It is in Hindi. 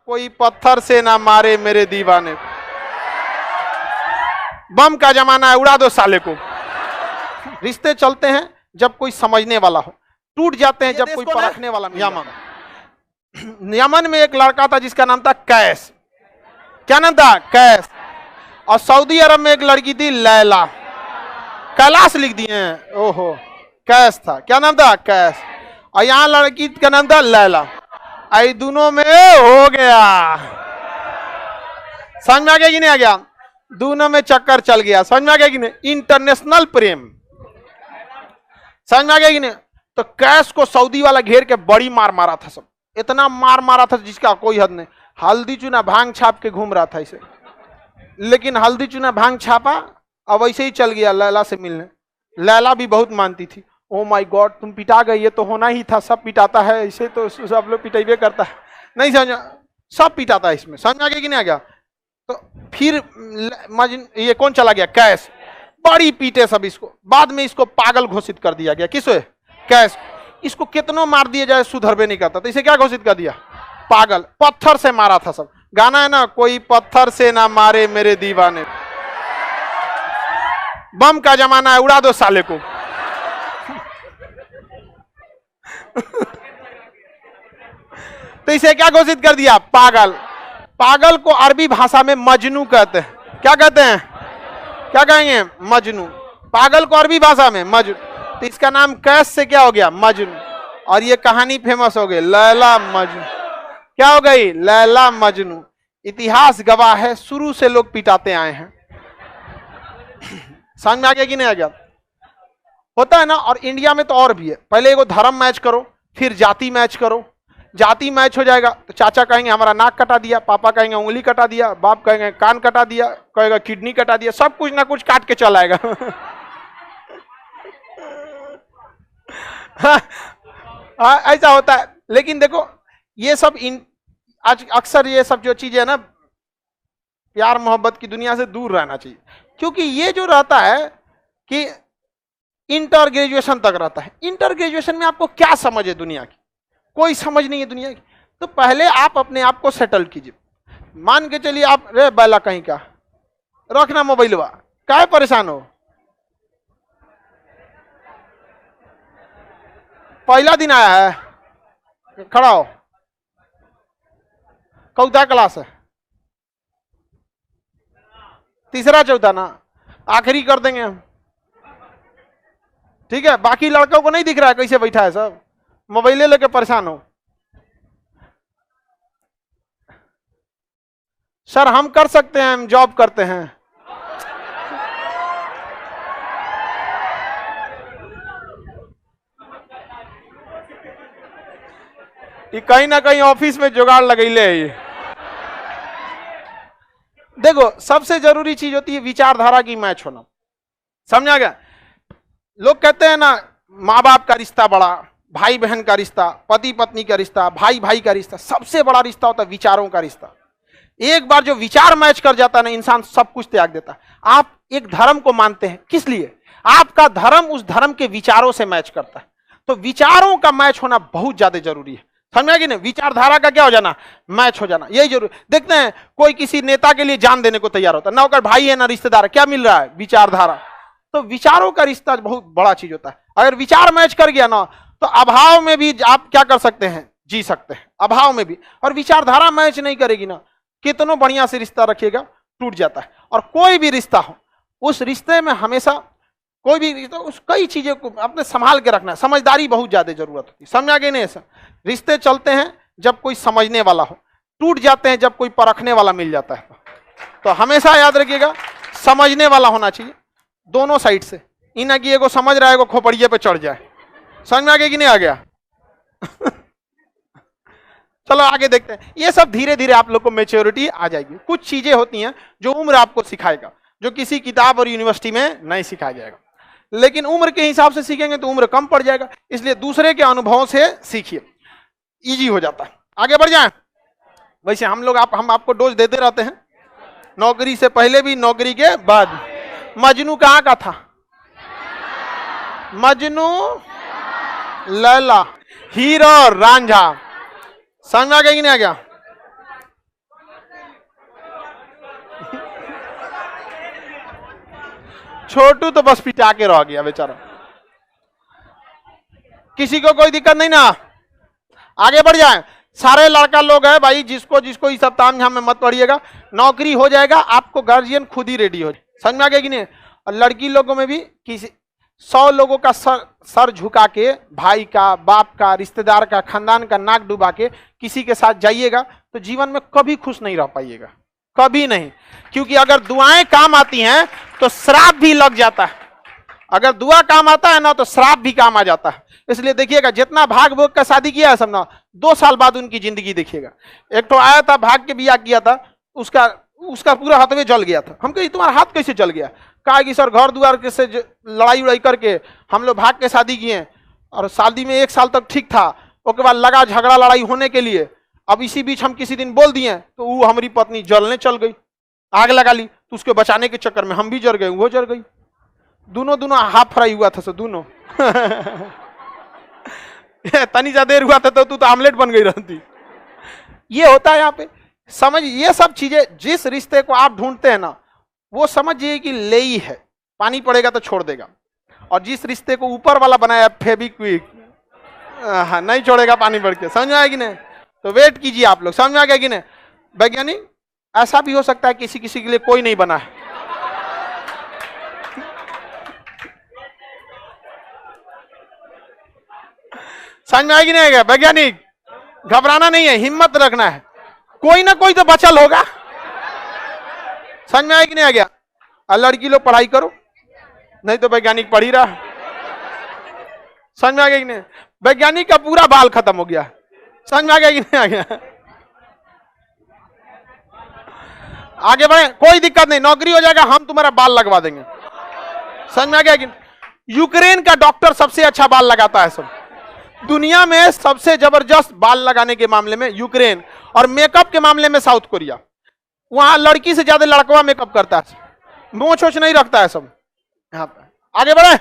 कोई पत्थर से ना मारे मेरे दीवाने। बम का जमाना है, उड़ा दो साले को। रिश्ते चलते हैं जब कोई समझने वाला हो, टूट जाते हैं जब कोई परखने वाला मिल जाता है। यमन में एक लड़का था जिसका नाम था कैस। क्या नाम था? कैस। और सऊदी अरब में एक लड़की थी लैला। कैलाश लिख दिए हैं। ओहो, कैस था। क्या नाम था? कैस। और यहां लड़की का नाम था लैला। आई दोनों में हो गया। समझ में आ गया कि नहीं आ गया? दोनों में चक्कर चल गया। समझ में आ गया कि नहीं? इंटरनेशनल प्रेम। समझ में आ गया कि नहीं? तो कैस को सऊदी वाला घेर के बड़ी मार मारा था। सब इतना मार मारा था जिसका कोई हद नहीं। हल्दी चूना भांग छाप के घूम रहा था इसे, लेकिन हल्दी चूना भांग छापा, अब ऐसे ही चल गया लैला से मिलने। लैला भी बहुत मानती थी। ओ माय गॉड, तुम पिटा गए, ये तो होना ही था, सब पिटाता है इसे, तो सब लोग पिटाइबे करता है। नहीं समझ, सब पिटाता है इसमें। समझ में आ गया कि नहीं आ गया? तो फिर ये कौन चला गया? कैस। बड़ी पीटे सब इसको। बाद में इसको पागल घोषित कर दिया गया। किसे? कैस। इसको कितनों मार दिया जाए सुधरबे नहीं करता, तो इसे क्या घोषित कर दिया? पागल। पत्थर से मारा था सब। गाना है ना, कोई पत्थर से ना मारे मेरे दीवाने। बम का जमाना है, उड़ा दो साले को। तो इसे क्या घोषित कर दिया? पागल। पागल को अरबी भाषा में मजनू कहते हैं। क्या कहते हैं? क्या कहेंगे? मजनू। पागल को अरबी भाषा में मजनू। तो इसका नाम कैस से क्या हो गया? मजनू। और ये कहानी फेमस हो गई, लैला मजनू। क्या हो गई? लैला मजनू। इतिहास गवाह है, शुरू से लोग पिटाते आए हैं। समझ में आ गया कि नहीं आ गया? होता है ना। और इंडिया में तो और भी है। पहले एगो धर्म मैच करो, फिर जाति मैच करो। जाति मैच हो जाएगा तो चाचा कहेंगे हमारा नाक कटा दिया, पापा कहेंगे उंगली कटा दिया, बाप कहेंगे कान कटा दिया, कहेगा किडनी कटा दिया, सब कुछ ना कुछ काट के चला आएगा। ऐसा होता है। लेकिन देखो, ये सब आज अक्सर ये सब जो चीजें है ना, प्यार मोहब्बत की दुनिया से दूर रहना चाहिए। क्योंकि ये जो रहता है कि इंटर ग्रेजुएशन तक रहता है। इंटर ग्रेजुएशन में आपको क्या समझ है दुनिया की? कोई समझ नहीं है दुनिया की। तो पहले आप अपने आप को सेटल कीजिए। मान के चलिए आप, रे बैला कहीं का, रखना मोबाइलवा, काहे परेशान हो? पहला दिन आया है, खड़ा हो। कौथा क्लास है? तीसरा चौथा ना, आखिरी कर देंगे हम। ठीक है, बाकी लड़कों को नहीं दिख रहा है कैसे बैठा है, सब मोबाइले लेके परेशान हो। सर हम कर सकते हैं, हम जॉब करते हैं। ये कहीं ना कहीं ऑफिस में जुगाड़ लगैले है ये। देखो, सबसे जरूरी चीज होती है विचारधारा की मैच होना। समझा गया? लोग कहते हैं ना, माँ बाप का रिश्ता बड़ा, भाई बहन का रिश्ता, पति पत्नी का रिश्ता, भाई भाई का रिश्ता, सबसे बड़ा रिश्ता होता है विचारों का रिश्ता। एक बार जो विचार मैच कर जाता है ना, इंसान सब कुछ त्याग देता है। आप एक धर्म को मानते हैं, किस लिए? आपका धर्म उस धर्म के विचारों से मैच करता है। तो विचारों का मैच होना बहुत ज्यादा जरूरी है। समझा कि नहीं? विचारधारा का क्या हो जाना? मैच हो जाना, यही जरूरी। देखते हैं कोई किसी नेता के लिए जान देने को तैयार होता है, ना ओकर भाई है ना रिश्तेदार है, क्या मिल रहा है? विचारधारा। तो विचारों का रिश्ता बहुत बड़ा चीज होता है। अगर विचार मैच कर गया ना, तो अभाव में भी आप क्या कर सकते हैं? जी सकते हैं, अभाव में भी। और विचारधारा मैच नहीं करेगी ना, कितनों बढ़िया से रिश्ता रखिएगा, टूट जाता है। और कोई भी रिश्ता हो, उस रिश्ते में हमेशा कोई भी रिश्ता, उस कई चीजें को अपने संभाल के रखना है। समझदारी बहुत ज्यादा जरूरत होती है। समझा गए नहीं? ऐसा रिश्ते चलते हैं जब कोई समझने वाला हो, टूट जाते हैं जब कोई परखने वाला मिल जाता है। तो हमेशा याद रखिएगा, समझने वाला होना चाहिए दोनों साइड से। इन की एगो समझ रहा है, एगो खोपड़िए पे चढ़ जाए। समझ में आ गया कि नहीं आ गया? चलो आगे देखते हैं। ये सब धीरे धीरे आप लोग को मैच्योरिटी आ जाएगी। कुछ चीजें होती हैं जो उम्र आपको सिखाएगा, जो किसी किताब और यूनिवर्सिटी में नहीं सिखाया जाएगा। लेकिन उम्र के हिसाब से सीखेंगे तो उम्र कम पड़ जाएगा, इसलिए दूसरे के अनुभवों से सीखिए, इजी हो जाता है। आगे बढ़ जाएं। वैसे हम आपको डोज देते रहते हैं, नौकरी से पहले भी, नौकरी के बाद। मजनू कहाँ का था? मजनू लैला, हीरो रांझा। समझ में आ गया कि नहीं आ गया? छोटू तो बस पिटा के रह गया बेचारा। किसी को कोई दिक्कत नहीं ना, आगे बढ़ जाए। सारे लड़का लोग है भाई, जिसको जिसको इस सब ताम झाम में मत पड़िएगा, नौकरी हो जाएगा, आपको गार्जियन खुद ही रेडी हो जाए। समझ में आ गया कि नहीं? और लड़की लोगों में भी किसी 100 लोगों का सर झुका के, भाई का, बाप का, रिश्तेदार का, खानदान का नाक डुबा के किसी के साथ जाइएगा तो जीवन में कभी खुश नहीं रह पाइएगा, कभी नहीं। क्योंकि अगर दुआएं काम आती हैं तो श्राप भी लग जाता है। अगर दुआ काम आता है ना तो श्राप भी काम आ जाता है। इसलिए देखिएगा, जितना भाग भोग का शादी किया है सब ना, 2 साल बाद उनकी जिंदगी देखिएगा। एक तो आया था, भाग के बियाह किया था, उसका पूरा हाथवे जल गया था। हम कही तुम्हारा हाथ कैसे जल गया? कहा कि सर घर द्वार के से लड़ाई उड़ाई करके हम लोग भाग के शादी किए, और शादी में 1 साल तक ठीक था, उसके बाद लगा झगड़ा लड़ाई होने के लिए। अब इसी बीच हम किसी दिन बोल दिए तो वो हमारी पत्नी जलने चल गई, आग लगा ली, तो उसके बचाने के चक्कर में हम भी जल गए, वो जल गई। दोनों हाफ फ्राई हुआ था सो दोनों। तनी सा देर हुआ था तो तू तो आमलेट बन गई रहती। ये होता है यहाँ पे। समझ, ये सब चीजें, जिस रिश्ते को आप ढूंढते हैं ना, वो समझिए कि ले ही है, पानी पड़ेगा तो छोड़ देगा। और जिस रिश्ते को ऊपर वाला बनाया फेविक्विक, नहीं छोड़ेगा पानी पड़ के। समझ में आया कि नहीं? तो वेट कीजिए आप लोग। समझ में आ गया कि नहीं? वैज्ञानिक, ऐसा भी हो सकता है किसी किसी के लिए कोई नहीं बना है। समझ में आएगी नहीं आएगा? वैज्ञानिक, घबराना नहीं है, हिम्मत रखना है, कोई ना कोई तो बचल होगा। समझ में आएगी नहीं आ गया? और लड़की लोग पढ़ाई करो, नहीं तो वैज्ञानिक पढ़ ही रहा। समझ में आ गया कि नहीं? वैज्ञानिक का पूरा बाल खत्म हो गया। समझ में आ गया कि नहीं आ गया? आगे बढ़े, कोई दिक्कत नहीं, नौकरी हो जाएगा, हम तुम्हारा बाल लगवा देंगे। समझ में आ गया कि? यूक्रेन का डॉक्टर सबसे अच्छा बाल लगाता है सब दुनिया में। सबसे जबरदस्त बाल लगाने के मामले में यूक्रेन, और मेकअप के मामले में साउथ कोरिया। वहां लड़की से ज्यादा लड़कवा मेकअप करता है, मोछ वोछ नहीं रखता है सब। यहाँ आगे बढ़े।